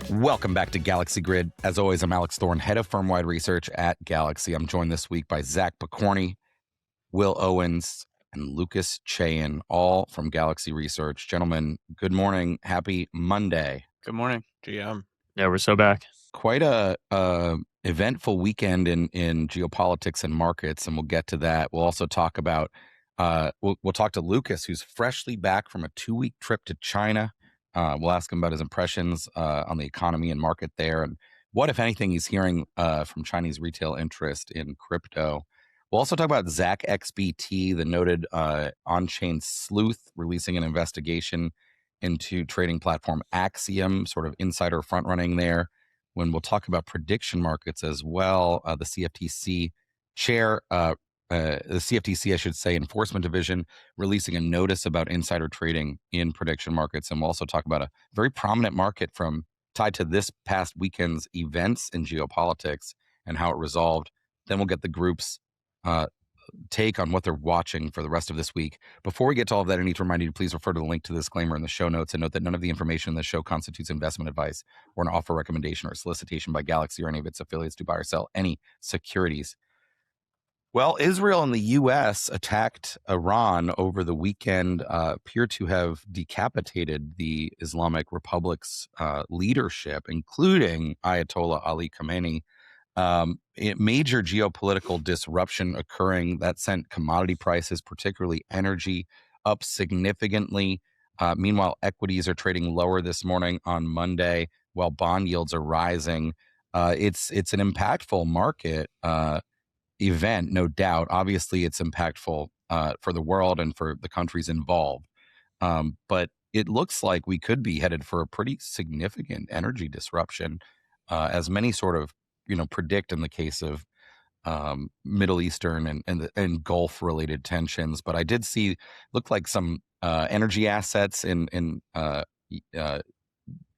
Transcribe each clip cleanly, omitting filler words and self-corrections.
Welcome back to Galaxy Grid. As always, I'm Alex Thorne, head of firm-wide research at Galaxy. I'm joined this week by Zach Picorni, Will Owens, and Lucas Chayan, all from Galaxy Research. Gentlemen, good morning. Happy Monday. Good morning, GM. Yeah, we're so back. Quite a eventful weekend in geopolitics and markets, and we'll get to that. We'll also talk about we'll talk to Lucas, who's freshly back from a 2-week trip to China. We'll ask him about his impressions on the economy and market there, and what, if anything, he's hearing from Chinese retail interest in crypto. We'll also talk about ZachXBT, the noted on-chain sleuth, releasing an investigation into trading platform Axiom, sort of insider front-running there. When we'll talk about prediction markets as well, the CFTC chair, the CFTC, I should say, enforcement division, releasing a notice about insider trading in prediction markets. And we'll also talk about a very prominent market tied to this past weekend's events in geopolitics and how it resolved. Then we'll get the group's take on what they're watching for the rest of this week. Before we get to all of that, I need to remind you to please refer to the link to the disclaimer in the show notes, and note that none of the information in this show constitutes investment advice or an offer, recommendation, or solicitation by Galaxy or any of its affiliates to buy or sell any securities. Well, Israel and the U.S. attacked Iran over the weekend, appear to have decapitated the Islamic Republic's leadership, including Ayatollah Ali Khamenei. Major geopolitical disruption occurring that sent commodity prices, particularly energy, up significantly. Meanwhile, equities are trading lower this morning on Monday, while bond yields are rising. It's an impactful market event, no doubt. Obviously, it's impactful for the world and for the countries involved. But it looks like we could be headed for a pretty significant energy disruption, as many sort of predict in the case of Middle Eastern and Gulf related tensions. But I did look like some energy assets in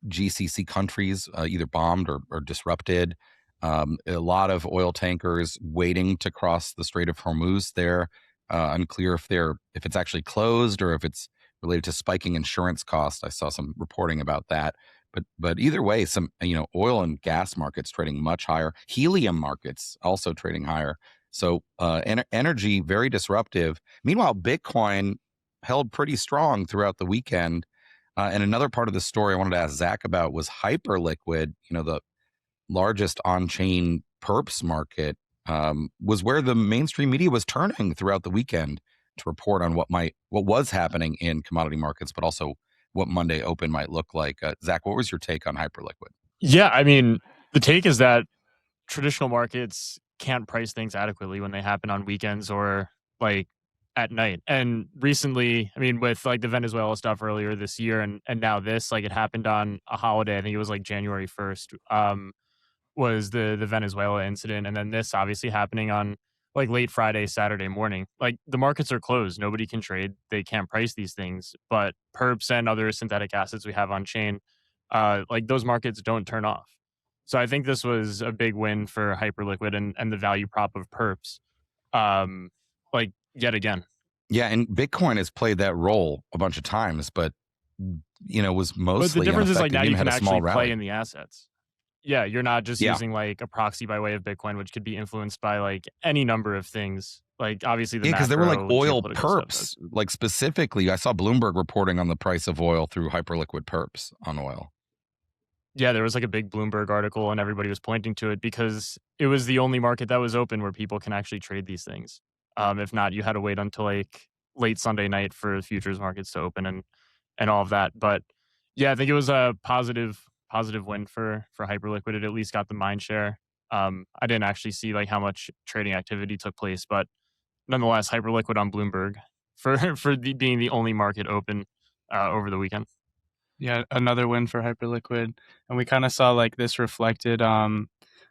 GCC countries either bombed or disrupted. A lot of oil tankers waiting to cross the Strait of Hormuz there. Unclear if it's actually closed or if it's related to spiking insurance costs. I saw some reporting about that. But either way, some oil and gas markets trading much higher. Helium markets also trading higher. So energy very disruptive. Meanwhile, Bitcoin held pretty strong throughout the weekend. And another part of the story I wanted to ask Zach about was Hyperliquid. The largest on-chain perps market was where the mainstream media was turning throughout the weekend to report on what was happening in commodity markets, but also what Monday open might look like. Zach, what was your take on Hyperliquid? Yeah, I mean, the take is that traditional markets can't price things adequately when they happen on weekends or like at night. And recently, I mean, with like the Venezuela stuff earlier this year and now this, like it happened on a holiday. I think it was like January 1st, was the Venezuela incident. And then this obviously happening on like late Friday, Saturday morning. Like the markets are closed. Nobody can trade. They can't price these things. But perps and other synthetic assets we have on chain, like those markets don't turn off. So I think this was a big win for Hyperliquid and the value prop of perps, like yet again. Yeah, and Bitcoin has played that role a bunch of times, but was mostly. But the difference is like now you had can a small actually play rally. in the assets. Yeah, you're not just using like a proxy by way of Bitcoin, which could be influenced by like any number of things. Like obviously the because there were like macro oil geopolitical perps. stuff. Like specifically, I saw Bloomberg reporting on the price of oil through Hyperliquid perps on oil. Yeah, there was like a big Bloomberg article and everybody was pointing to it because it was the only market that was open where people can actually trade these things. If not, you had to wait until like late Sunday night for futures markets to open and all of that. But yeah, I think it was a positive win for Hyperliquid. It at least got the mind share. I didn't actually see like how much trading activity took place, but nonetheless, Hyperliquid on Bloomberg for being the only market open over the weekend. Yeah, another win for Hyperliquid, and we kind of saw like this reflected a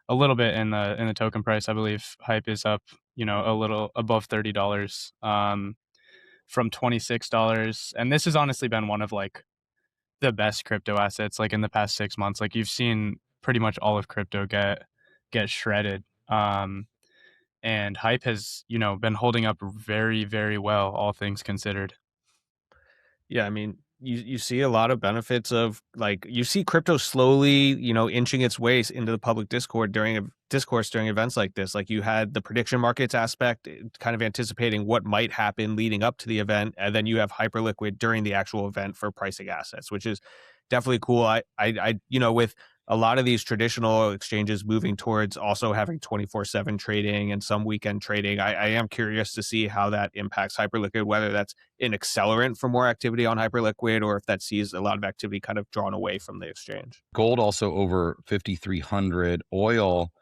little bit in the token price. I believe Hype is up, a little above $30 from $26, and this has honestly been one of like the best crypto assets like in the past 6 months. Like you've seen pretty much all of crypto get shredded. And Hype has, been holding up very, very well, all things considered. Yeah, I mean, you see a lot of benefits of like you see crypto slowly, inching its way into the public discourse during events like this. Like you had the prediction markets aspect, kind of anticipating what might happen leading up to the event, and then you have Hyperliquid during the actual event for pricing assets, which is definitely cool. With a lot of these traditional exchanges moving towards also having 24/7 trading and some weekend trading, I am curious to see how that impacts Hyperliquid, whether that's an accelerant for more activity on Hyperliquid or if that sees a lot of activity kind of drawn away from the exchange. Gold also over 5,300. Oil,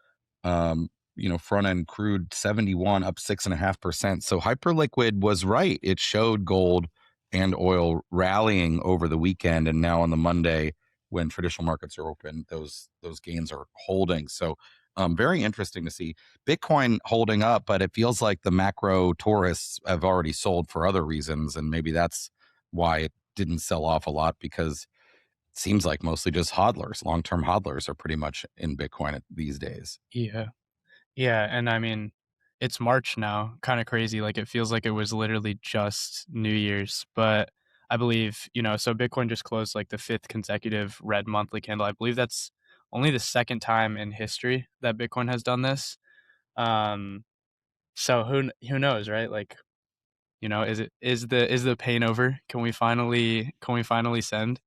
front end crude 71, up 6.5%. So Hyperliquid was right. It showed gold and oil rallying over the weekend, and now on the Monday when traditional markets are open, those gains are holding. So very interesting to see Bitcoin holding up, but it feels like the macro tourists have already sold for other reasons, and maybe that's why it didn't sell off a lot, because it seems like mostly just hodlers, long-term hodlers are pretty much in Bitcoin these days. Yeah. Yeah, and I mean, it's March now, kind of crazy. Like it feels like it was literally just New Year's, but I believe, so Bitcoin just closed like the fifth consecutive red monthly candle. I believe that's only the second time in history that Bitcoin has done this. Um, so who knows, right? Like, is the pain over? Can we finally send?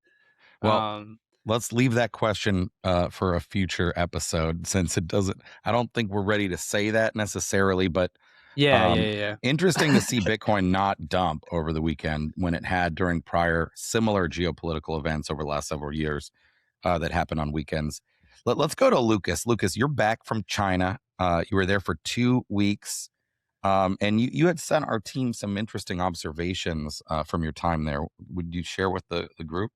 Well, Um, let's leave that question for a future episode, since I don't think we're ready to say that necessarily, but yeah, yeah, yeah. interesting to see Bitcoin not dump over the weekend when it had during prior similar geopolitical events over the last several years that happened on weekends. Let's go to Lucas. Lucas, you're back from China. You were there for 2 weeks. And you had sent our team some interesting observations from your time there. Would you share with the group?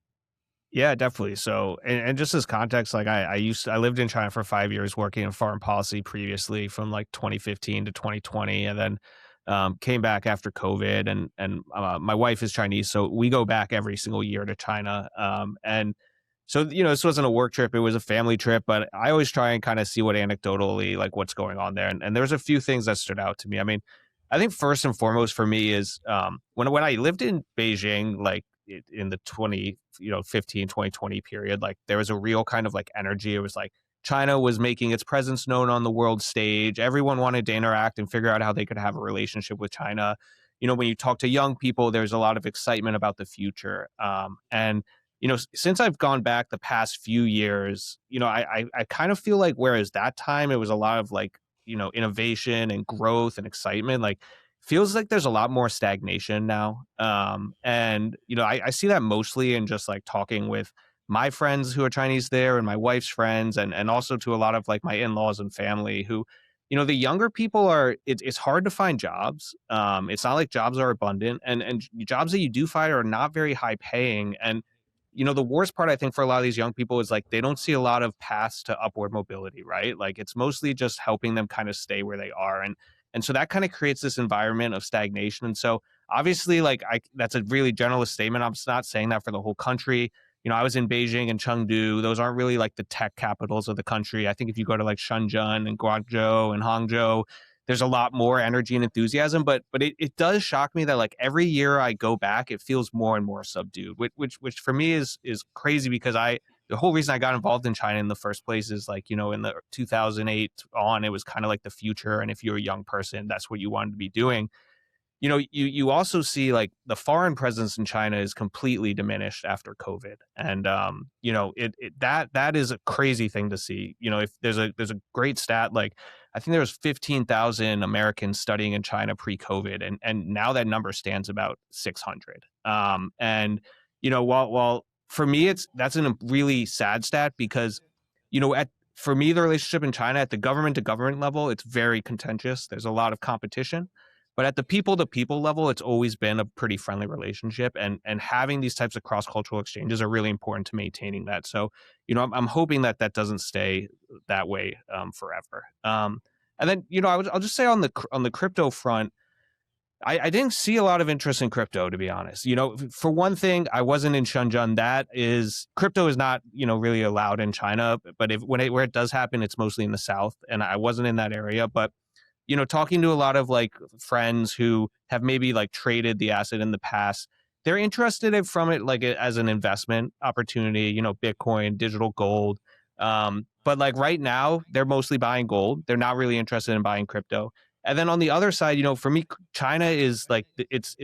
Yeah, definitely. So, and just as context, like I lived in China for 5 years working in foreign policy previously from like 2015 to 2020, and then came back after COVID. And my wife is Chinese, so we go back every single year to China. And so this wasn't a work trip; it was a family trip. But I always try and kind of see what anecdotally like what's going on there. And there's a few things that stood out to me. I mean, I think first and foremost for me is when I lived in Beijing, like in the 2015 2020 period, like there was a real kind of like energy. It was like China was making its presence known on the world stage. Everyone wanted to interact and figure out how they could have a relationship with China. When you talk to young people, there's a lot of excitement about the future. And since I've gone back the past few years, I kind of feel like whereas that time it was a lot of like innovation and growth and excitement, like feels like there's a lot more stagnation now. And I see that mostly in just like talking with my friends who are Chinese there and my wife's friends, and also to a lot of like my in-laws and family who, the younger people it's hard to find jobs. It's not like jobs are abundant, and jobs that you do find are not very high paying. And the worst part I think for a lot of these young people is like they don't see a lot of paths to upward mobility, right? Like it's mostly just helping them kind of stay where they are. And so that kind of creates this environment of stagnation. And so obviously, like that's a really generalist statement. I'm not saying that for the whole country. I was in Beijing and Chengdu. Those aren't really like the tech capitals of the country. I think if you go to like Shenzhen and Guangzhou and Hangzhou, there's a lot more energy and enthusiasm. But it does shock me that like every year I go back, it feels more and more subdued, which for me is crazy, because the whole reason I got involved in China in the first place is like, in the 2008 on, it was kind of like the future. And if you're a young person, that's what you wanted to be doing. You also see like the foreign presence in China is completely diminished after COVID. And, that is a crazy thing to see. If there's a great stat, like I think there was 15,000 Americans studying in China pre-COVID, and now that number stands about 600. And, while for me, that's a really sad stat, because, for me, the relationship in China at the government to government level, it's very contentious. There's a lot of competition. But at the people to people level, it's always been a pretty friendly relationship, and having these types of cross cultural exchanges are really important to maintaining that. So, I'm hoping that doesn't stay that way forever. And then, I'll just say on the crypto front, I didn't see a lot of interest in crypto, to be honest. For one thing, I wasn't in Shenzhen. Crypto is not really allowed in China, but where it does happen, it's mostly in the south, and I wasn't in that area, but. Talking to a lot of like friends who have maybe like traded the asset in the past, they're interested in from it like as an investment opportunity, Bitcoin, digital gold. But like right now, they're mostly buying gold. They're not really interested in buying crypto. And then on the other side, for me, China is like it's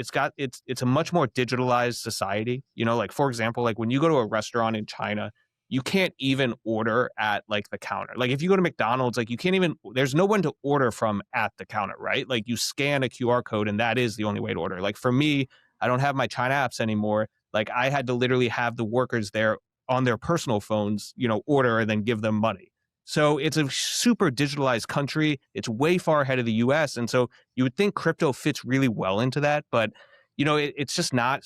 a much more digitalized society. Like for example, like when you go to a restaurant in China, you can't even order at like the counter. Like if you go to McDonald's, like you can't even, there's no one to order from at the counter, right? Like you scan a QR code and that is the only way to order. Like for me, I don't have my China apps anymore. Like I had to literally have the workers there on their personal phones, order and then give them money. So it's a super digitalized country. It's way far ahead of the US. And so you would think crypto fits really well into that, but it's just not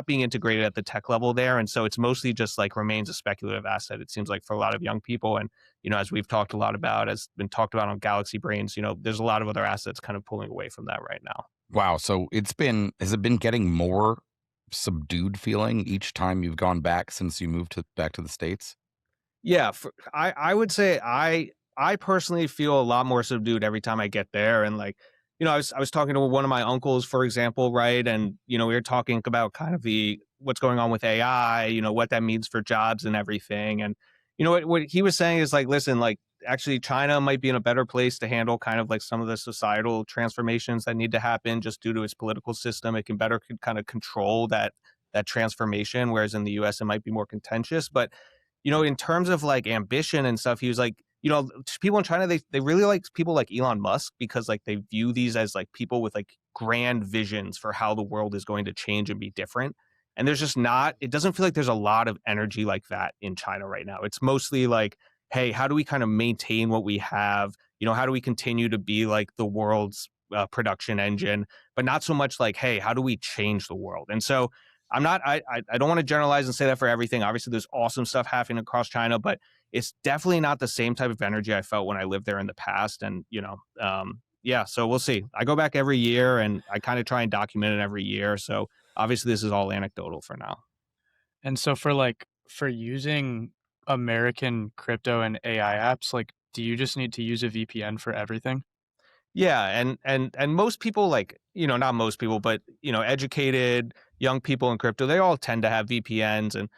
being integrated at the tech level there. And so it's mostly just like remains a speculative asset, it seems like, for a lot of young people. And, as we've talked a lot about, has been talked about on Galaxy Brains, there's a lot of other assets kind of pulling away from that right now. Wow. So has it been getting more subdued feeling each time you've gone back since you moved back to the States? Yeah, I would say I personally feel a lot more subdued every time I get there. And like, I was talking to one of my uncles, for example, right? And we were talking about kind of what's going on with AI, what that means for jobs and everything. And what he was saying is like, listen, like actually China might be in a better place to handle kind of like some of the societal transformations that need to happen just due to its political system. It can better kind of control that transformation, whereas in the US it might be more contentious. But in terms of like ambition and stuff, he was like, people in China, they really like people like Elon Musk because like they view these as like people with like grand visions for how the world is going to change and be different. And there's just it doesn't feel like there's a lot of energy like that in China right now. It's mostly like, hey, how do we kind of maintain what we have? How do we continue to be like the world's production engine, but not so much like, hey, how do we change the world? And so I don't want to generalize and say that for everything. Obviously, there's awesome stuff happening across China, but it's definitely not the same type of energy I felt when I lived there in the past. And, yeah, so we'll see. I go back every year and I kind of try and document it every year. So obviously this is all anecdotal for now. And so for using American crypto and AI apps, like, do you just need to use a VPN for everything? Yeah, and most people, like, not most people, but educated young people in crypto, they all tend to have VPNs. And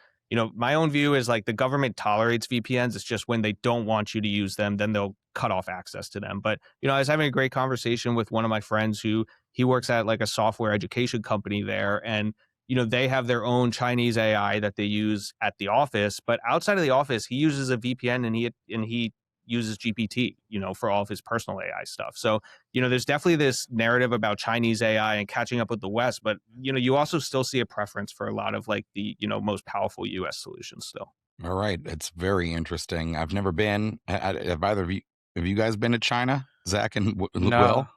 my own view is like the government tolerates VPNs. It's just when they don't want you to use them, then they'll cut off access to them. But I was having a great conversation with one of my friends who he works at like a software education company there, and they have their own Chinese AI that they use at the office, but outside of the office, he uses a VPN and he uses GPT, for all of his personal AI stuff. So, there's definitely this narrative about Chinese AI and catching up with the West, but, you also still see a preference for a lot of like the, most powerful US solutions still. All right. It's very interesting. I've never been. Have either of you, have you guys been to China, Zach and Will? No,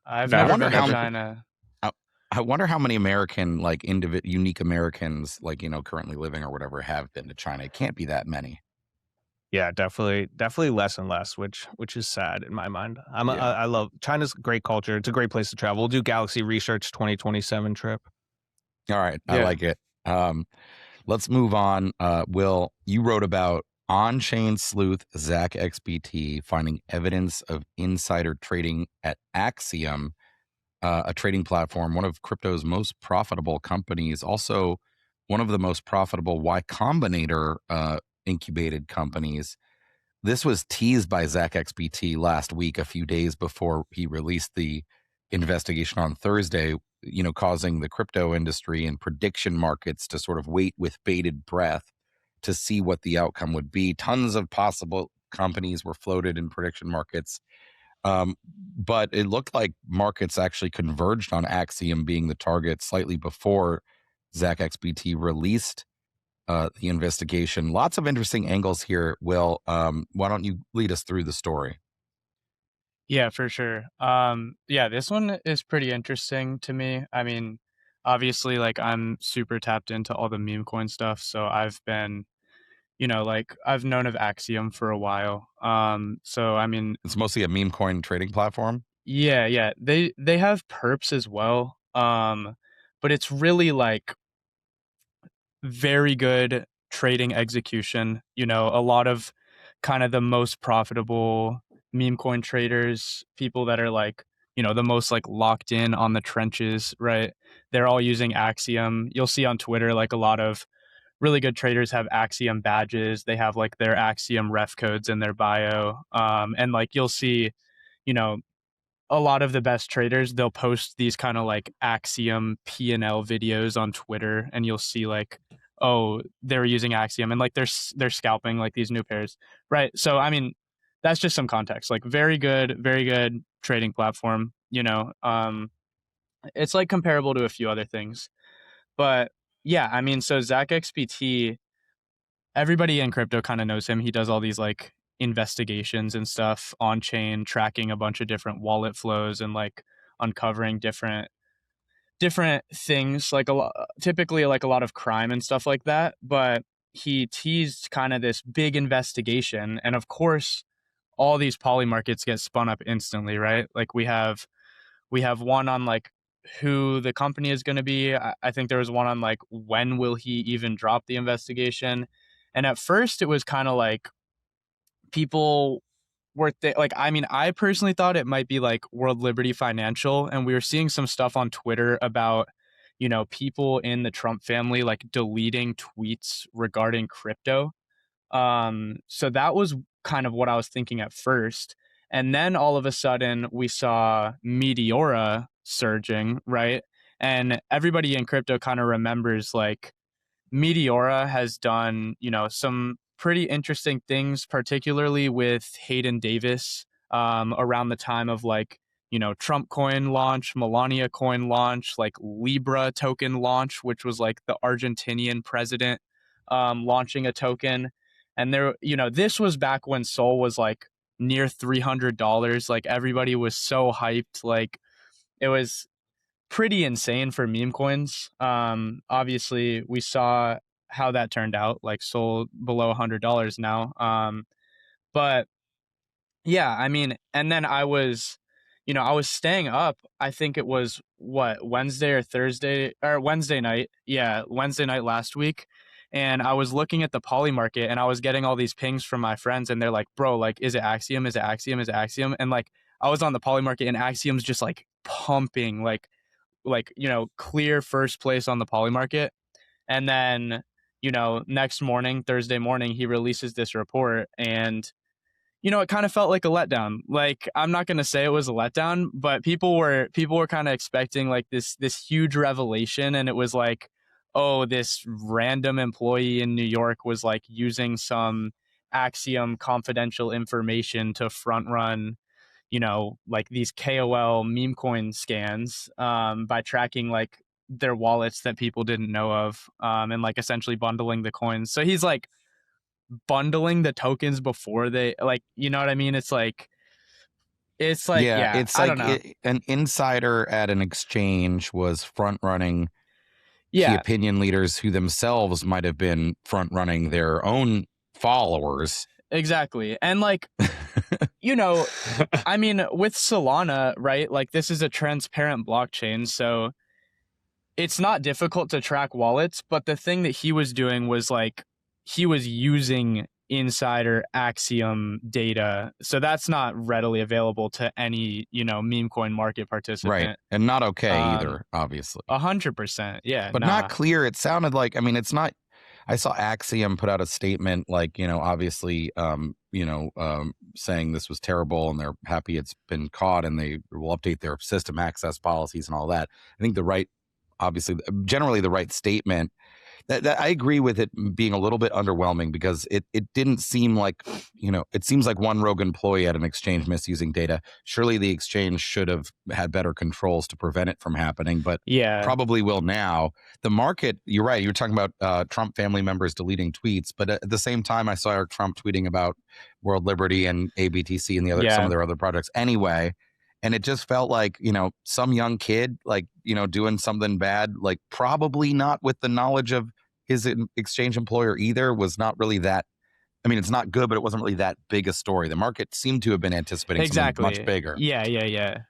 I've No, I never wonder been to how- China. I wonder how many American, like unique Americans, like, currently living or whatever, have been to China. It can't be that many. Yeah, definitely less and less, which is sad in my mind. I love China's great culture. It's a great place to travel. We'll do Galaxy Research 2027 trip. All right. I Yeah. like it. Let's move on. Will, you wrote about on-chain sleuth ZachXBT finding evidence of insider trading at Axiom, a trading platform, one of crypto's most profitable companies, also one of the most profitable Y Combinator incubated companies. This was teased by ZachXBT last week, a few days before he released the investigation on Thursday, causing the crypto industry and prediction markets to sort of wait with bated breath to see what the outcome would be. Tons of possible companies were floated in prediction markets. But it looked like markets actually converged on Axiom being the target slightly before ZachXBT released the investigation. Lots of interesting angles here, Will. Why don't you lead us through the story? Yeah, for sure. Yeah, this one is pretty interesting to me. I mean, obviously, like, I'm super tapped into all the meme coin stuff, so I've been, like, I've known of Axiom for a while. So I mean, It's mostly a meme coin trading platform. yeah, they have perps as well. But it's really like very good trading execution. A lot of kind of the most profitable meme coin traders, people that are like, the most like locked in on the trenches, right? they're all using Axiom. You'll see on Twitter, like a lot of really good traders have Axiom badges. They have like their Axiom ref codes in their bio. And like you'll see, you know, a lot of the best traders, they'll post these kind of like Axiom P&L videos on Twitter, and you'll see like, oh, they're using Axiom, and like they're scalping like these new pairs, right? So I mean, that's just some context. Like very good trading platform. It's like comparable to a few other things, but yeah, I mean, so ZachXBT, everybody in crypto kind of knows him. He does all these like investigations and stuff on chain, tracking a bunch of different wallet flows and like uncovering different things, like typically like a lot of crime and stuff like that. But he teased kind of this big investigation, and of course, all these poly markets get spun up instantly, right? Like we have one on like who the company is going to be. I think there was one on like when will he even drop the investigation. And at first it was kind of like people were like, I mean, I personally thought it might be like World Liberty Financial, and we were seeing some stuff on Twitter about, people in the Trump family like deleting tweets regarding crypto. So that was kind of what I was thinking at first. And then all of a sudden we saw Meteora surging, right? And everybody in crypto kind of remembers like Meteora has done, some pretty interesting things, particularly with Hayden Davis, around the time of like, Trump coin launch, Melania coin launch, like Libra token launch, which was like the Argentinian president launching a token. And there, this was back when Sol was like near $300. Like everybody was so hyped. Like it was pretty insane for meme coins. Obviously we saw how that turned out, like Sol below $100 now. But yeah, I mean, and then I was staying up. I think it was Wednesday or Thursday or Wednesday night. Yeah, Wednesday night last week. And I was looking at the poly market, and I was getting all these pings from my friends, and they're like, bro, like, is it Axiom? Is it Axiom? Is it Axiom? And like, I was on the poly market, and Axiom's just like pumping, like, clear first place on the poly market. And then, next morning, Thursday morning, he releases this report, and it kind of felt like a letdown. Like, I'm not going to say it was a letdown, but people were kind of expecting like this huge revelation. And it was like, oh, this random employee in New York was like using some Axiom confidential information to front run, like these KOL meme coin scans, by tracking like their wallets that people didn't know of, and like essentially bundling the coins. So he's like bundling the tokens before they, like, you know what I mean? It's like yeah, it's I like don't know. an insider at an exchange was front running key Yeah, opinion leaders who themselves might have been front running their own followers. exactly. And like, I mean, with Solana, right? Like this is a transparent blockchain, so it's not difficult to track wallets, but the thing that he was doing was like he was using insider Axiom data. So that's not readily available to any, meme coin market participant. Right. And not okay either, obviously. 100%. Yeah. But not clear. It sounded like, I mean, it's not, I saw Axiom put out a statement like, obviously, saying this was terrible and they're happy it's been caught and they will update their system access policies and all that. I think generally the right statement. That I agree with it being a little bit underwhelming because it didn't seem like, it seems like one rogue employee at an exchange misusing data. Surely the exchange should have had better controls to prevent it from happening, but yeah, probably will now. The market, you're right, you were talking about Trump family members deleting tweets, but at the same time I saw Eric Trump tweeting about World Liberty and ABTC and some of their other projects anyway. And it just felt like, some young kid, like, doing something bad, like probably not with the knowledge of his exchange employer either, was not really that. I mean, it's not good, but it wasn't really that big a story. The market seemed to have been anticipating something much bigger. Yeah.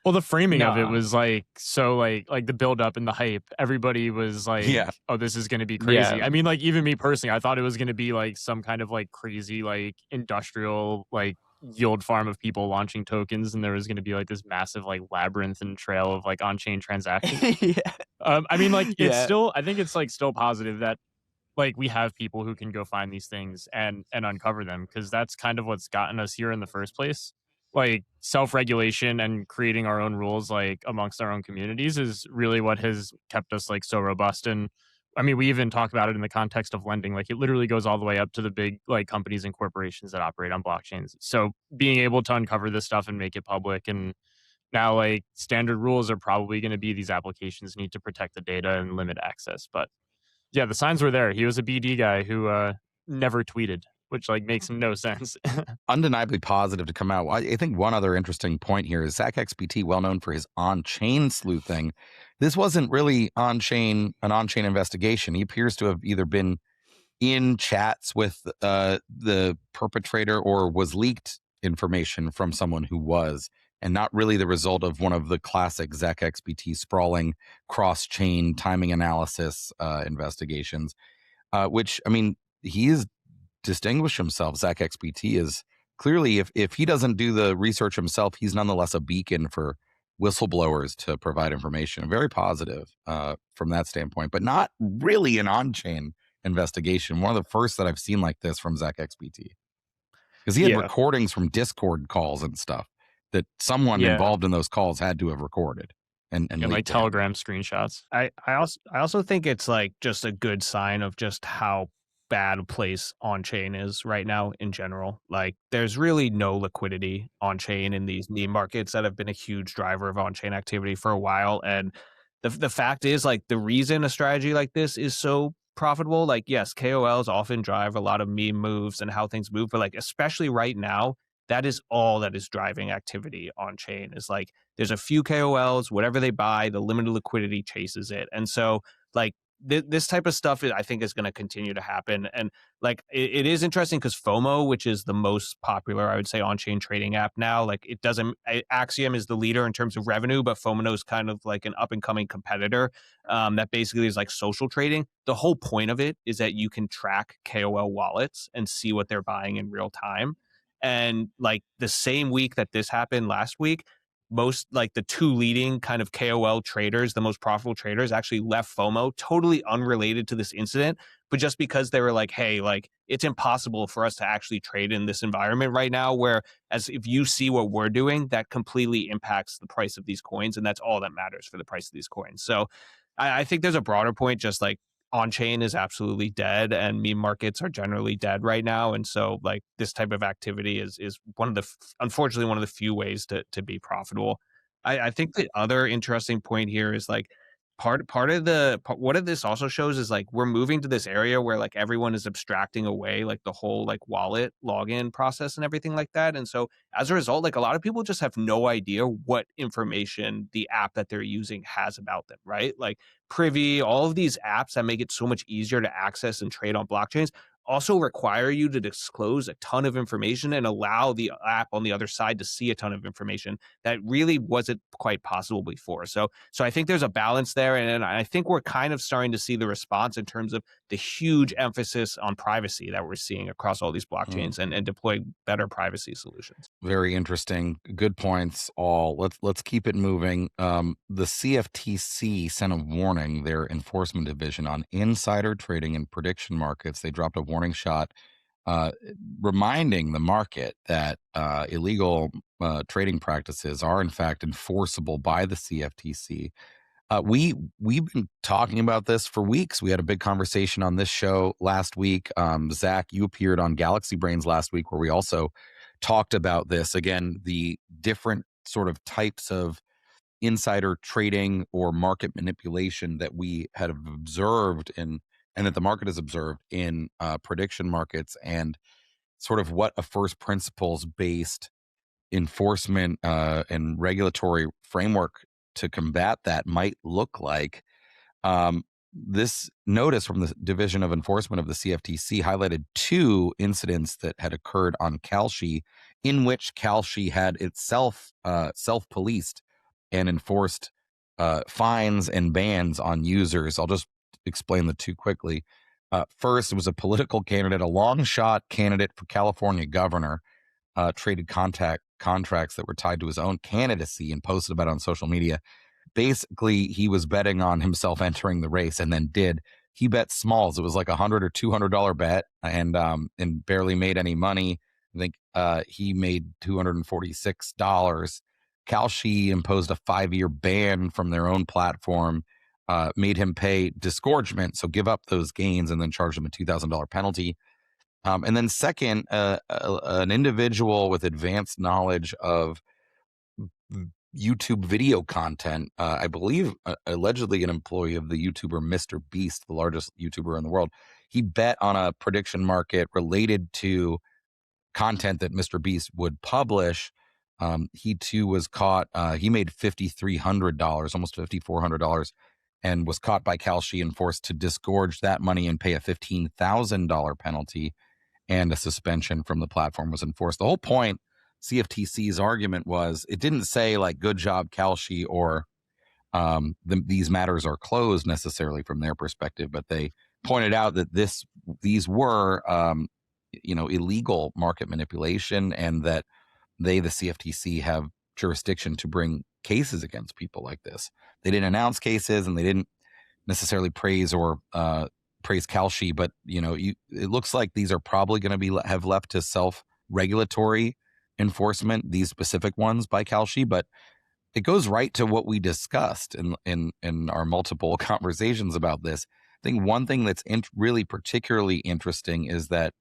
Well, the framing of it was like, so like the build up and the hype, everybody was like, oh, this is going to be crazy. Yeah. I mean, like even me personally, I thought it was going to be like some kind of like crazy, like industrial, like yield farm of people launching tokens. And there was going to be like this massive, like labyrinth and trail of like on-chain transactions. I mean, like, it's Yeah. still, I think it's like still positive that like we have people who can go find these things and uncover them, because that's kind of what's gotten us here in the first place. Like self-regulation and creating our own rules like amongst our own communities is really what has kept us like so robust. And I mean, we even talk about it in the context of lending. Like it literally goes all the way up to the big like companies and corporations that operate on blockchains. So being able to uncover this stuff and make it public, and now like standard rules are probably going to be these applications need to protect the data and limit access. But yeah, the signs were there. He was a BD guy who never tweeted, which like makes no sense. Undeniably positive to come out. I think one other interesting point here is ZachXBT, well known for his on-chain sleuthing. This wasn't really an on-chain investigation. He appears to have either been in chats with the perpetrator or was leaked information from someone who was, and not really the result of one of the classic ZachXBT sprawling cross-chain timing analysis investigations, which, I mean, he has distinguished himself. ZachXBT is clearly, if he doesn't do the research himself, he's nonetheless a beacon for whistleblowers to provide information. Very positive from that standpoint, but not really an on-chain investigation. One of the first that I've seen like this from ZachXBT, because he had Yeah. recordings from Discord calls and stuff that someone Yeah. involved in those calls had to have recorded and And like leaked to him. Telegram screenshots. I also think it's like just a good sign of just how bad a place on chain is right now in general. Like there's really no liquidity on chain in these meme markets that have been a huge driver of on chain activity for a while. And the fact is, like, the reason a strategy like this is so profitable, like, yes, KOLs often drive a lot of meme moves and how things move, but like especially right now, that is all that is driving activity on chain. Is like there's a few KOLs, whatever they buy, the limited liquidity chases it. And so, like, this type of stuff, I think, is going to continue to happen. And like, it is interesting because FOMO, which is the most popular, I would say, on-chain trading app now, like it doesn't, Axiom is the leader in terms of revenue, but FOMO is kind of like an up-and-coming competitor that basically is like social trading. The whole point of it is that you can track KOL wallets and see what they're buying in real time. And like the same week that this happened last week, most like the two leading kind of KOL traders, the most profitable traders, actually left FOMO, totally unrelated to this incident, but just because they were like, hey, like it's impossible for us to actually trade in this environment right now, where as if you see what we're doing, that completely impacts the price of these coins. And that's all that matters for the price of these coins. So I think there's a broader point, just like on-chain is absolutely dead and meme markets are generally dead right now. And so like this type of activity is one of the, unfortunately, one of the few ways to be profitable. I think the other interesting point here is like part of what this also shows is like we're moving to this area where like everyone is abstracting away like the whole like wallet login process and everything like that. And so as a result, like a lot of people just have no idea what information the app that they're using has about them, right? Like Privy, all of these apps that make it so much easier to access and trade on blockchains also require you to disclose a ton of information and allow the app on the other side to see a ton of information that really wasn't quite possible before. So I think there's a balance there. And I think we're kind of starting to see the response in terms of the huge emphasis on privacy that we're seeing across all these blockchains and deploying better privacy solutions. Very interesting. Good points all. Let's keep it moving. The CFTC sent a warning, their enforcement division, on insider trading and prediction markets. They dropped a warning shot reminding the market that illegal trading practices are in fact enforceable by the CFTC. We've been talking about this for weeks. We had a big conversation on this show last week. Zach, you appeared on Galaxy Brains last week, where we also talked about this. Again, the different sort of types of insider trading or market manipulation that we had observed and that the market has observed in prediction markets, and sort of what a first principles based enforcement and regulatory framework to combat that might look like. This notice from the Division of Enforcement of the CFTC highlighted two incidents that had occurred on Kalshi, in which Kalshi had itself self-policed and enforced fines and bans on users. I'll just explain the two quickly. First, it was a political candidate, a long shot candidate for California governor, traded contracts that were tied to his own candidacy and posted about it on social media. basically he was betting on himself entering the race, and then he bet smalls. It was like $100 or $200 bet, and barely made any money. I think he made $246. Kalshi imposed a 5-year ban from their own platform, made him pay disgorgement, so give up those gains, and then charged him a $2,000 penalty. And then second, an individual with advanced knowledge of YouTube video content, I believe allegedly an employee of the YouTuber Mr. Beast, the largest YouTuber in the world, he bet on a prediction market related to content that Mr. Beast would publish. He too was caught. He made $5,300, almost $5,400, and was caught by Kalshi and forced to disgorge that money and pay a $15,000 penalty, and a suspension from the platform was enforced. The whole point, CFTC's argument was, it didn't say like, good job, Kalshi, or these matters are closed necessarily from their perspective, but they pointed out that these were illegal market manipulation, and that the CFTC, have jurisdiction to bring cases against people like this. They didn't announce cases, and they didn't necessarily praise Kalshi, but it looks like these are probably going to have left to self-regulatory enforcement, these specific ones by Kalshi. But it goes right to what we discussed in our multiple conversations about this. I think one thing that's really particularly interesting is that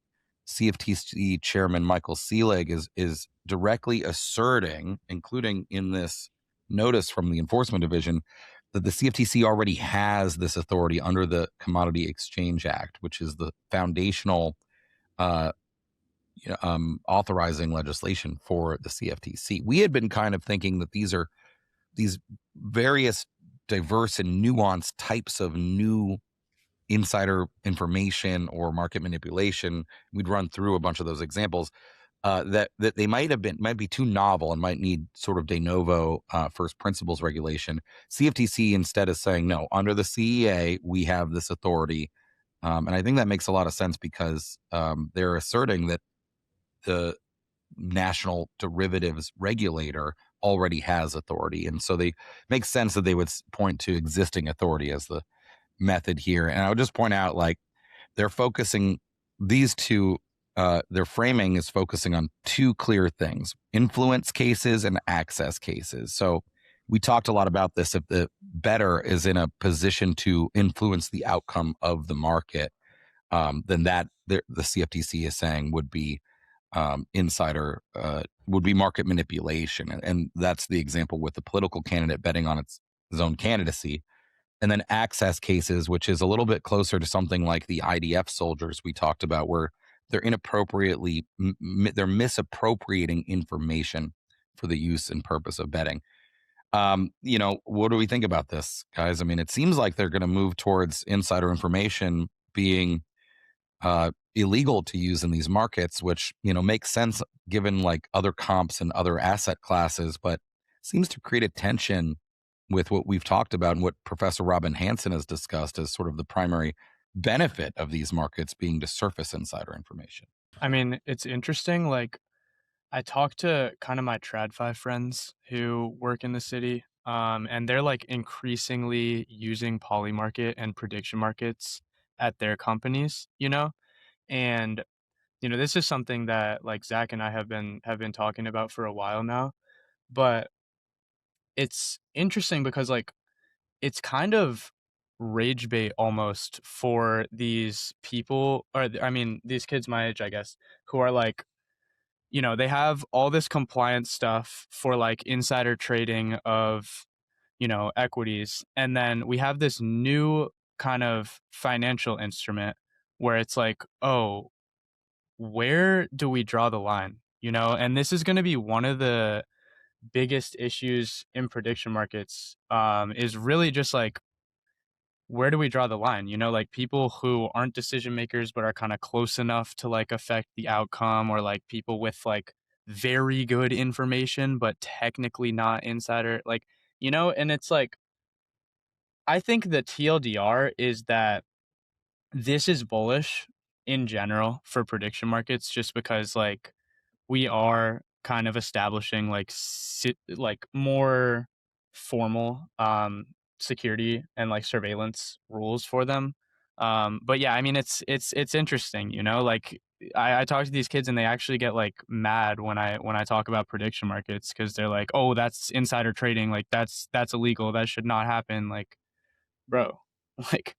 CFTC Chairman Michael Selig is directly asserting, including in this notice from the Enforcement Division, that the CFTC already has this authority under the Commodity Exchange Act, which is the foundational authorizing legislation for the CFTC. We had been kind of thinking that these various diverse and nuanced types of new insider information or market manipulation. We'd run through a bunch of those examples, that they might be too novel and might need sort of de novo first principles regulation. CFTC instead is saying, no, under the CEA, we have this authority. And I think that makes a lot of sense, because they're asserting that the national derivatives regulator already has authority. And so they make sense that they would point to existing authority as the method here. And I would just point out, like, they're focusing these two, their framing is focusing on two clear things: influence cases and access cases. So we talked a lot about this. If the bettor is in a position to influence the outcome of the market, then that the CFTC is saying would be would be market manipulation. And that's the example with the political candidate betting on his own candidacy. And then access cases, which is a little bit closer to something like the IDF soldiers we talked about, where they're inappropriately, they're misappropriating information for the use and purpose of betting. What do we think about this, guys? I mean, it seems like they're going to move towards insider information being illegal to use in these markets, which, makes sense given like other comps and other asset classes, but seems to create a tension with what we've talked about and what Professor Robin Hanson has discussed as sort of the primary benefit of these markets being to surface insider information. I mean, it's interesting. Like, I talked to kind of my TradFi friends who work in the city, and they're like increasingly using Polymarket and prediction markets at their companies, and this is something that like Zach and I have been talking about for a while now. But it's interesting because like it's kind of rage bait almost for these people, or I mean these kids my age, I guess, who are like, they have all this compliance stuff for like insider trading of, equities, and then we have this new kind of financial instrument where it's like, oh, where do we draw the line? And this is going to be one of the biggest issues in prediction markets, is really just like, where do we draw the line? Like people who aren't decision makers but are kind of close enough to like affect the outcome, or like people with like very good information but technically not insider, like, and it's like, I think the TLDR is that this is bullish in general for prediction markets, just because like we are kind of establishing like more formal security and like surveillance rules for them. But yeah, I mean, it's interesting, you know, like I talk to these kids and they actually get like mad when I talk about prediction markets, because they're like, oh, that's insider trading, like that's illegal, that should not happen. Like, bro, like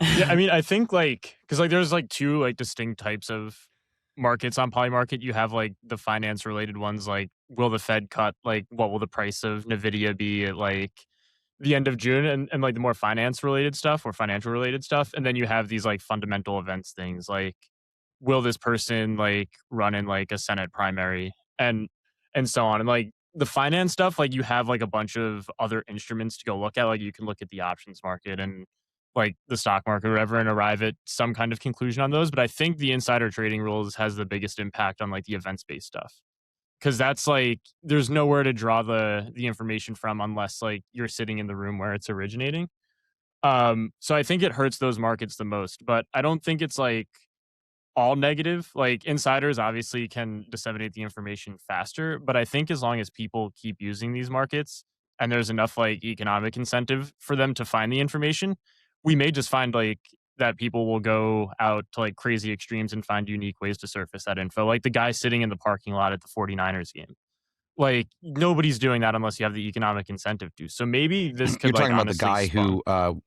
Yeah, I mean, I think like because like there's like two like distinct types of markets on Polymarket. You have like the finance related ones, like will the Fed cut? Like, what will the price of Nvidia be at like the end of June? And like the more finance related stuff or financial related stuff. And then you have these like fundamental events things, like will this person like run in like a Senate primary and so on. And like the finance stuff, like you have like a bunch of other instruments to go look at. Like you can look at the options market and like the stock market or whatever and arrive at some kind of conclusion on those. But I think the insider trading rules has the biggest impact on like the events based stuff. Cause that's like there's nowhere to draw the information from unless like you're sitting in the room where it's originating. So I think it hurts those markets the most, but I don't think it's like all negative. Like insiders obviously can disseminate the information faster, but I think as long as people keep using these markets and there's enough like economic incentive for them to find the information, we may just find like that people will go out to like crazy extremes and find unique ways to surface that info. Like the guy sitting in the parking lot at the 49ers game. Like nobody's doing that unless you have the economic incentive to. So maybe this could You're like talking about the guy spawn who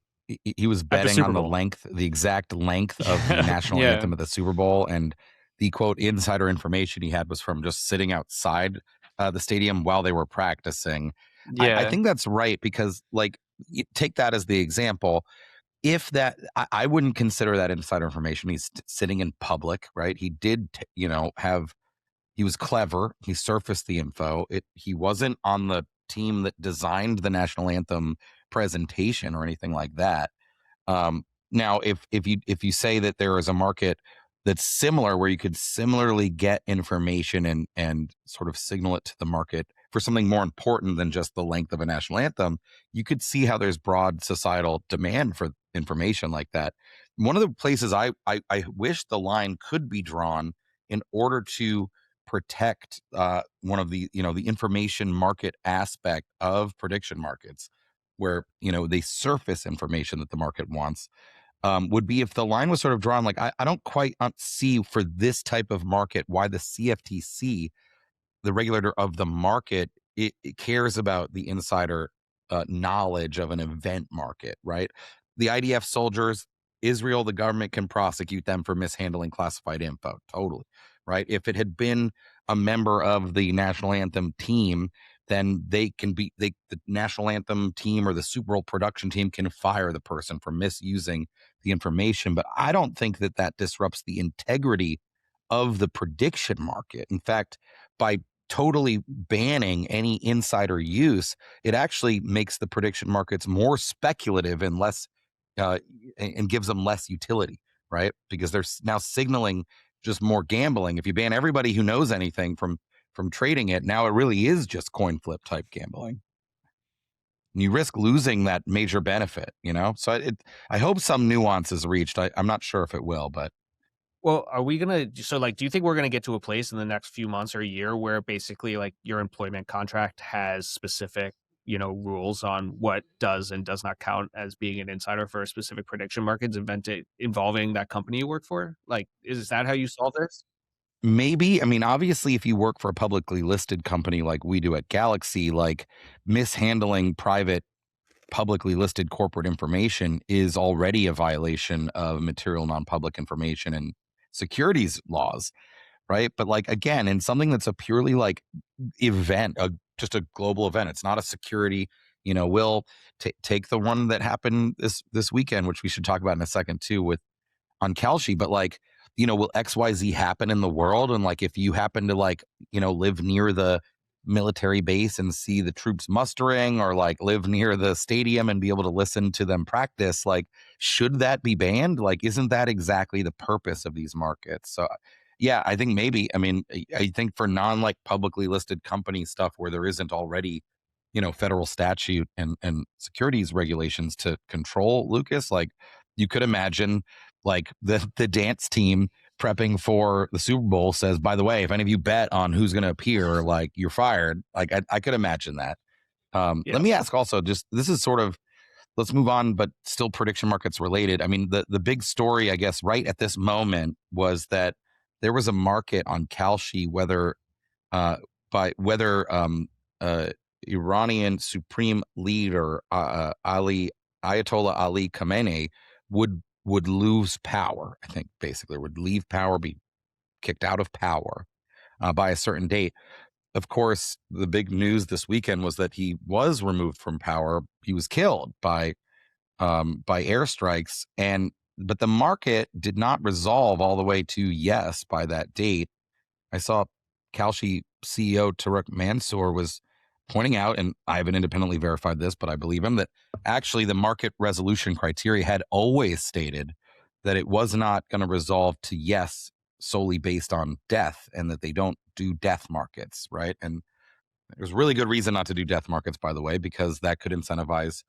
he was at the betting Super on the Bowl. the exact length of the national Yeah. anthem at the Super Bowl, and the quote insider information he had was from just sitting outside the stadium while they were practicing. I yeah, think that's right, because like take that as the example. If that, I wouldn't consider that insider information. He's sitting in public, right? He did, he was clever. He surfaced the info. He wasn't on the team that designed the national anthem presentation or anything like that. Now, if you say that there is a market that's similar, where you could similarly get information and sort of signal it to the market for something more important than just the length of a national anthem, you could see how there's broad societal demand for information like that. One of the places I wish the line could be drawn in order to protect one of the the information market aspect of prediction markets, where they surface information that the market wants, would be if the line was sort of drawn like, I don't quite see for this type of market why the CFTC, the regulator of the market, it cares about the insider knowledge of an event market, right? The IDF soldiers, Israel, the government can prosecute them for mishandling classified info, totally, right? If it had been a member of the national anthem team, then the national anthem team or the Super Bowl production team can fire the person for misusing the information. But I don't think that disrupts the integrity of the prediction market. In fact, by totally banning any insider use, it actually makes the prediction markets more speculative and less, and gives them less utility, right? Because they're now signaling just more gambling. If you ban everybody who knows anything from trading it, now it really is just coin flip type gambling. And you risk losing that major benefit, So I hope some nuance is reached. I'm not sure if it will, but. Well, are we gonna? So, like, do you think we're gonna get to a place in the next few months or a year where basically, like, your employment contract has specific, rules on what does and does not count as being an insider for a specific prediction markets event involving that company you work for? Like, is that how you solve this? Maybe. I mean, obviously, if you work for a publicly listed company like we do at Galaxy, like mishandling private, publicly listed corporate information is already a violation of material non-public information and securities laws, right? But like, again, in something that's a purely like event, just a global event, it's not a security. We'll take the one that happened this weekend, which we should talk about in a second too, on Kalshi, but like, will XYZ happen in the world? And like, if you happen to like, live near the military base and see the troops mustering, or like live near the stadium and be able to listen to them practice, like, should that be banned? Like, isn't that exactly the purpose of these markets? So yeah, I think maybe. I mean, I think for non like publicly listed company stuff where there isn't already, federal statute and securities regulations to control, Lucas, like you could imagine like the dance team prepping for the Super Bowl says, by the way, if any of you bet on who's going to appear, like you're fired. Like I could imagine that. Let me ask also, just this is sort of, let's move on, but still prediction markets related. I mean, the big story, I guess, right at this moment was that there was a market on Kalshi whether Iranian supreme leader Ayatollah Ali Khamenei would lose power. I think basically would leave power, be kicked out of power by a certain date. Of course, the big news this weekend was that he was removed from power. He was killed by airstrikes, but the market did not resolve all the way to yes by that date. I saw Kalshi CEO Tarek Mansour was pointing out, and I haven't independently verified this, but I believe him, that actually the market resolution criteria had always stated that it was not going to resolve to yes solely based on death, and that they don't do death markets, right? And there's really good reason not to do death markets, by the way, because that could incentivize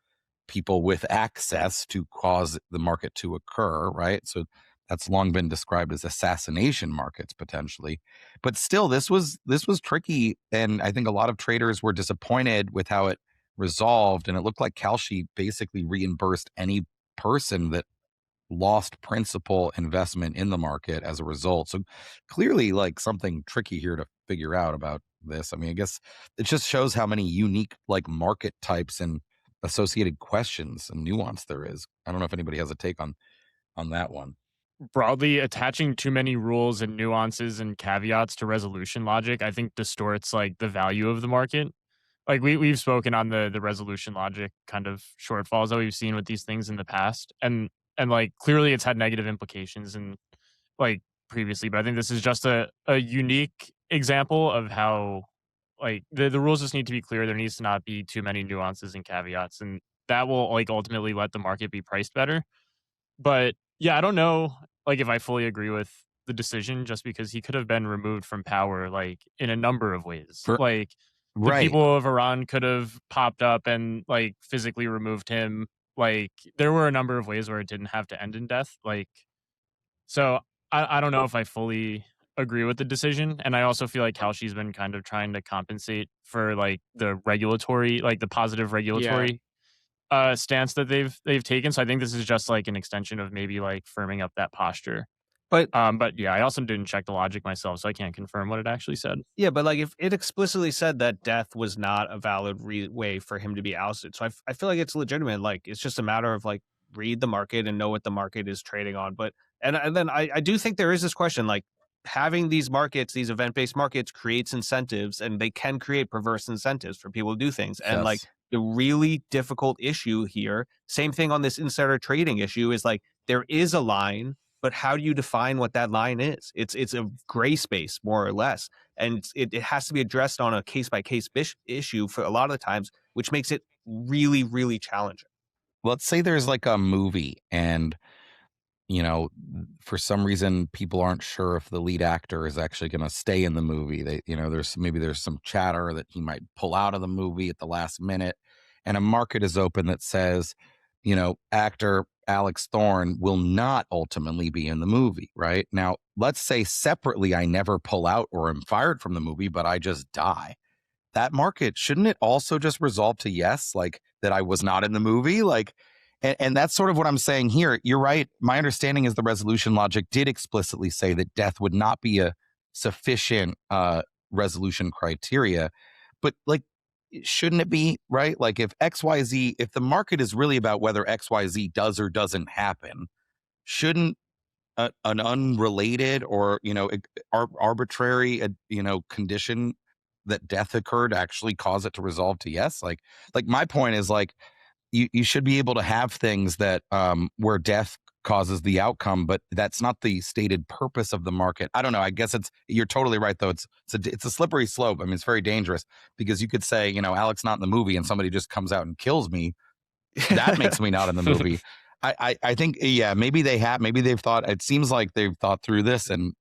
people with access to cause the market to occur, right? So that's long been described as assassination markets potentially. But still, this was tricky, and I think a lot of traders were disappointed with how it resolved, and it looked like Kalshi basically reimbursed any person that lost principal investment in the market as a result. So clearly, like, something tricky here to figure out about this. I mean, I guess it just shows how many unique like market types and associated questions and nuance there is. I don't know if anybody has a take on that one. Broadly, attaching too many rules and nuances and caveats to resolution logic, I think, distorts like the value of the market. Like we've spoken on the resolution logic kind of shortfalls that we've seen with these things in the past, and like clearly it's had negative implications and like previously, but I think this is just a unique example of how like the rules just need to be clear. There needs to not be too many nuances and caveats, and that will like ultimately let the market be priced better. But yeah, I don't know like if I fully agree with the decision, just because he could have been removed from power like in a number of ways. Like the Right. people of Iran could have popped up and like physically removed him. Like there were a number of ways where it didn't have to end in death. Like, so I don't know if I fully agree with the decision. And I also feel like Kalshi's been kind of trying to compensate for like the regulatory, like the positive regulatory stance that they've taken. So I think this is just like an extension of maybe like firming up that posture. But yeah, I also didn't check the logic myself, so I can't confirm what it actually said. Yeah, but like if it explicitly said that death was not a valid way for him to be ousted, so I feel like it's legitimate. Like it's just a matter of like read the market and know what the market is trading on. But and then I do think there is this question, like having these markets, these event-based markets, creates incentives, and they can create perverse incentives for people to do things. And like the really difficult issue here, same thing on this insider trading issue, is like there is a line, but how do you define what that line is? It's a gray space, more or less. And it has to be addressed on a case-by-case issue for a lot of the times, which makes it really, really challenging. Let's say there's like a movie and, you know, for some reason people aren't sure if the lead actor is actually going to stay in the movie. They, you know, there's some chatter that he might pull out of the movie at the last minute, and a market is open that says, you know, actor Alex Thorne will not ultimately be in the movie. Right now, let's say separately, I never pull out or am fired from the movie, but I just die. That market, shouldn't it also just resolve to yes, like that I was not in the movie? Like, and that's sort of what I'm saying here. You're right. My understanding is the resolution logic did explicitly say that death would not be a sufficient resolution criteria. But like, shouldn't it be, right? Like if XYZ, if the market is really about whether XYZ does or doesn't happen, shouldn't an unrelated or, you know, arbitrary, you know, condition that death occurred actually cause it to resolve to yes? Like my point is like, you should be able to have things that where death causes the outcome, but that's not the stated purpose of the market. I don't know. I guess you're totally right though. It's a slippery slope. I mean, it's very dangerous because you could say, you know, Alex not in the movie and somebody just comes out and kills me. That makes me not in the movie. I think, yeah, maybe they've thought, it seems like they've thought through this and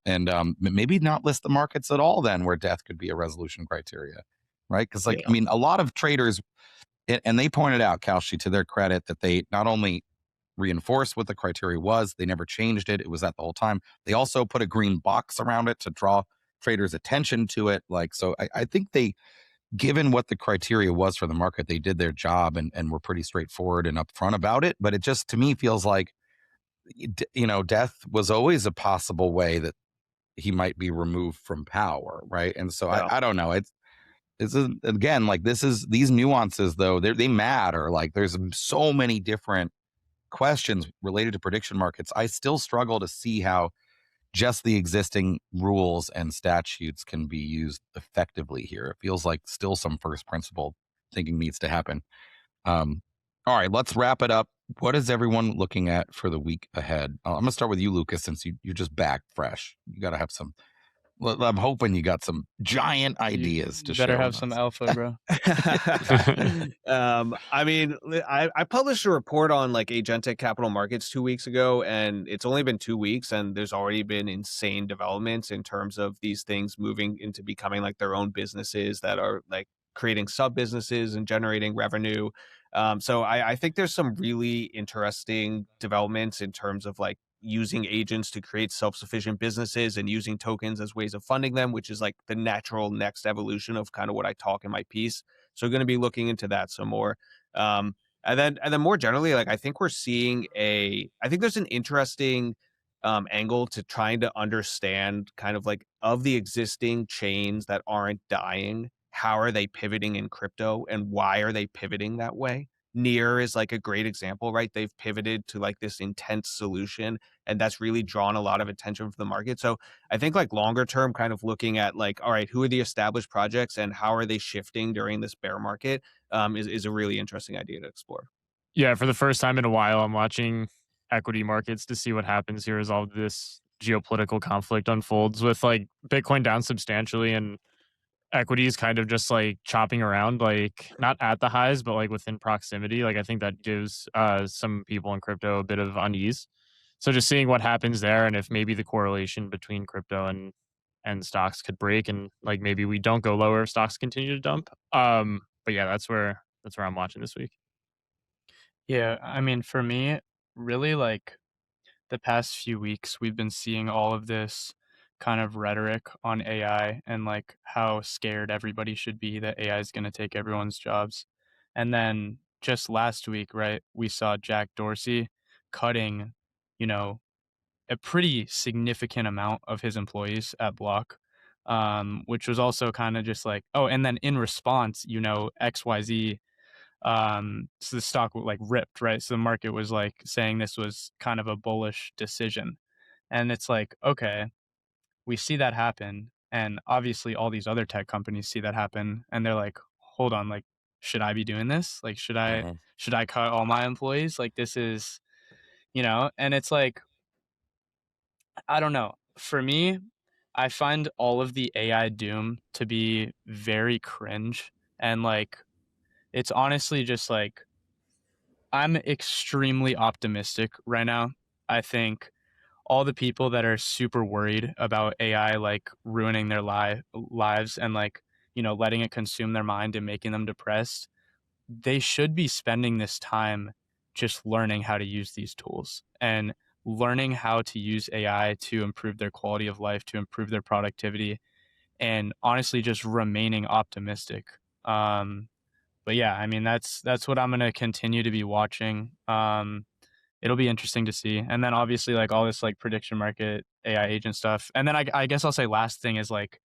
maybe not list the markets at all then where death could be a resolution criteria, right? Because like, I mean, a lot of traders, and they pointed out, Kalshi, to their credit, that they not only reinforced what the criteria was, they never changed it. It was that the whole time. They also put a green box around it to draw traders' attention to it. Like, so I think they given what the criteria was for the market, they did their job and were pretty straightforward and upfront about it. But it just, to me, feels like, death was always a possible way that he might be removed from power, right? And so Yeah. I don't know. Again, like, these nuances, though, they matter. Like, there's so many different questions related to prediction markets. I still struggle to see how just the existing rules and statutes can be used effectively here. It feels like still some first principle thinking needs to happen. All right, let's wrap it up. What is everyone looking at for the week ahead? I'm going to start with you, Lucas, since you're just back fresh. You got to have some. I'm hoping you got some giant ideas to share. Better have with some us. alpha, bro. I mean, I published a report on like agentic capital markets 2 weeks ago, and it's only been 2 weeks, and there's already been insane developments in terms of these things moving into becoming like their own businesses that are like creating sub businesses and generating revenue. So I think there's some really interesting developments in terms of like using agents to create self-sufficient businesses and using tokens as ways of funding them, which is like the natural next evolution of kind of what I talk in my piece. So going to be looking into that some more. And then more generally, like I think there's an interesting angle to trying to understand kind of like of the existing chains that aren't dying, how are they pivoting in crypto and why are they pivoting that way? Near is like a great example, right? They've pivoted to like this intense solution, and that's really drawn a lot of attention from the market. So I think like longer term, kind of looking at like, all right, who are the established projects and how are they shifting during this bear market is a really interesting idea to explore. Yeah, for the first time in a while, I'm watching equity markets to see what happens here as all this geopolitical conflict unfolds with like Bitcoin down substantially and equities kind of just like chopping around, like not at the highs, but like within proximity. Like I think that gives some people in crypto a bit of unease. So just seeing what happens there and if maybe the correlation between crypto and stocks could break and like maybe we don't go lower if stocks continue to dump. But yeah, that's where I'm watching this week. Yeah, I mean, for me, really, like the past few weeks, we've been seeing all of this kind of rhetoric on AI and like how scared everybody should be that AI is going to take everyone's jobs. And then just last week, right, we saw Jack Dorsey cutting, you know, a pretty significant amount of his employees at Block, which was also kind of just like, oh, and then in response, XYZ, so the stock like ripped, right? So the market was like saying this was kind of a bullish decision. And it's like, okay, we see that happen. And obviously all these other tech companies see that happen and they're like, hold on, like, should I be doing this? Like, should I cut all my employees? Like, this is, and it's like, I don't know. For me, I find all of the AI doom to be very cringe. And like, it's honestly just like, I'm extremely optimistic right now. I think all the people that are super worried about AI like ruining their lives and like, letting it consume their mind and making them depressed, they should be spending this time just learning how to use these tools and learning how to use AI to improve their quality of life, to improve their productivity, and honestly just remaining optimistic. But yeah, I mean that's what I'm gonna continue to be watching. It'll be interesting to see, and then obviously like all this like prediction market AI agent stuff, and then I guess I'll say last thing is like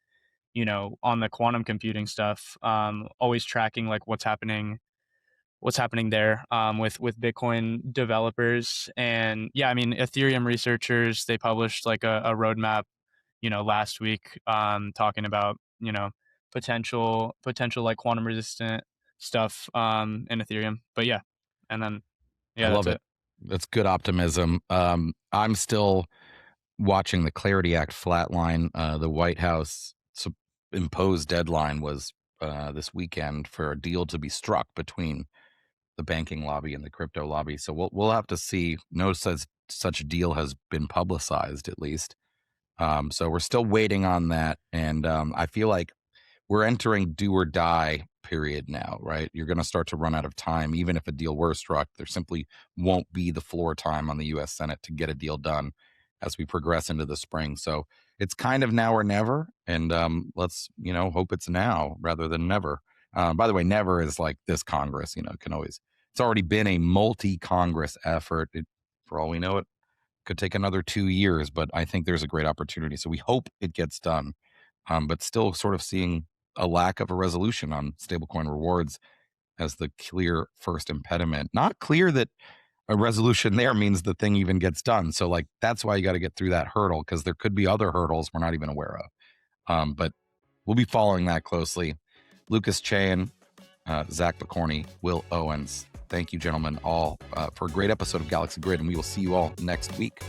on the quantum computing stuff, always tracking like what's happening there with Bitcoin developers. And yeah, I mean, Ethereum researchers, they published like a roadmap, last week, talking about, potential like quantum resistant stuff in Ethereum. But yeah, and then yeah, I that's love it. That's good optimism. I'm still watching the Clarity Act flatline. The White House imposed deadline was this weekend for a deal to be struck between the banking lobby and the crypto lobby. So we'll have to see. No such deal has been publicized, at least. So we're still waiting on that, and I feel like we're entering do or die period now, right? You're going to start to run out of time. Even if a deal were struck, there simply won't be the floor time on the U.S. Senate to get a deal done as we progress into the spring. So it's kind of now or never, and let's hope it's now rather than never. By the way, never is like this Congress, it's already been a multi-Congress effort. For all we know, it could take another 2 years, but I think there's a great opportunity. So we hope it gets done, but still sort of seeing a lack of a resolution on stablecoin rewards as the clear first impediment. Not clear that a resolution there means the thing even gets done. So like, that's why you got to get through that hurdle, because there could be other hurdles we're not even aware of. But we'll be following that closely. Lucas Chain, Zach Picorni, Will Owens. Thank you, gentlemen, all for a great episode of GLXY Grid, and we will see you all next week.